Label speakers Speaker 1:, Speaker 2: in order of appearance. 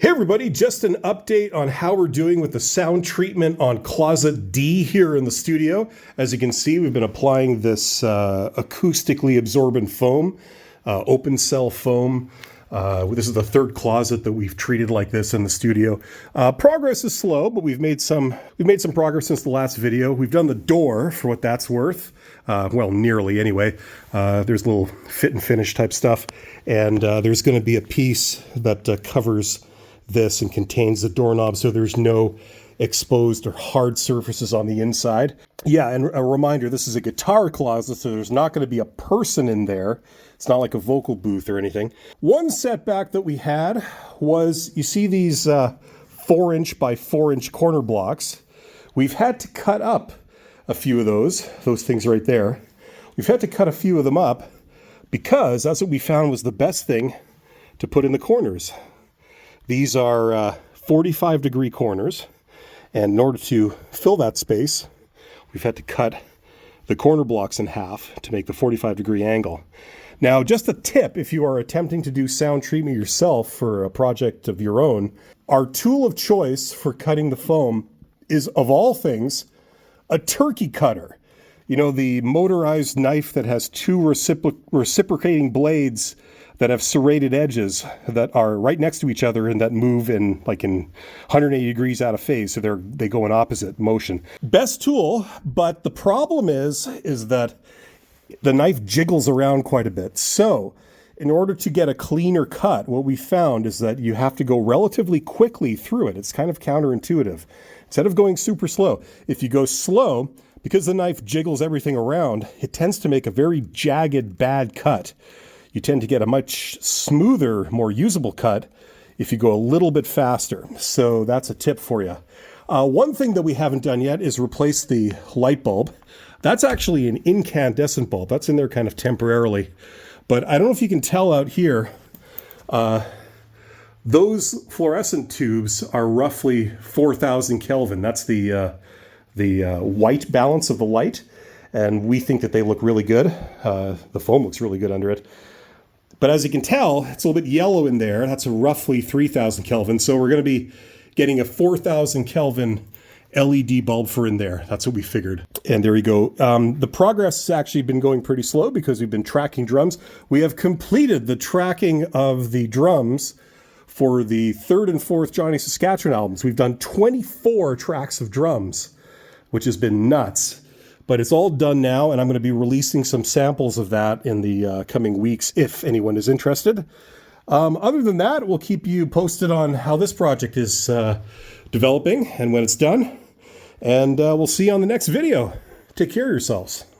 Speaker 1: Hey everybody, just an update on how we're doing with the sound treatment on Closet D here in the studio. As you can see, we've been applying this acoustically absorbent foam, open cell foam. This is the third closet that we've treated like this in the studio. Progress is slow, but we've made some progress since the last video. We've done the door for what that's worth. Well, nearly anyway. There's a little fit and finish type stuff. And there's going to be a piece that covers this and contains the doorknob, so there's no exposed or hard surfaces on the inside. Yeah, and a reminder, this is a guitar closet, so there's not going to be a person in there. It's not like a vocal booth or anything. One setback that we had was, you see these 4-inch by 4-inch corner blocks. We've had to cut up a few of those things right there. We've had to cut a few of them up because that's what we found was the best thing to put in the corners. These are 45-degree corners, and in order to fill that space, we've had to cut the corner blocks in half to make the 45-degree angle. Now, just a tip, if you are attempting to do sound treatment yourself for a project of your own, our tool of choice for cutting the foam is, of all things, a turkey cutter. You know, the motorized knife that has two reciprocating blades that have serrated edges that are right next to each other and that move in 180 degrees out of phase, so they go in opposite motion. Best tool, but the problem is that the knife jiggles around quite a bit. So in order to get a cleaner cut, what we found is that you have to go relatively quickly through it. It's kind of counterintuitive. Instead of going super slow, if you go slow, because the knife jiggles everything around, it tends to make a very jagged, bad cut. You tend to get a much smoother, more usable cut if you go a little bit faster. So that's a tip for you. One thing that we haven't done yet is replace the light bulb. That's actually an incandescent bulb. That's in there kind of temporarily. But I don't know if you can tell out here, those fluorescent tubes are roughly 4,000 Kelvin. That's the white balance of the light. And we think that they look really good. The foam looks really good under it. But as you can tell, it's a little bit yellow in there. That's roughly 3,000 Kelvin. So we're going to be getting a 4,000 Kelvin LED bulb for in there. That's what we figured. And there you go. The progress has actually been going pretty slow because we've been tracking drums. We have completed the tracking of the drums for the 3rd and 4th Johnny Saskatchewan albums. We've done 24 tracks of drums, which has been nuts. But it's all done now, and I'm going to be releasing some samples of that in the coming weeks, if anyone is interested. Other than that, we'll keep you posted on how this project is developing and when it's done. And we'll see you on the next video. Take care of yourselves.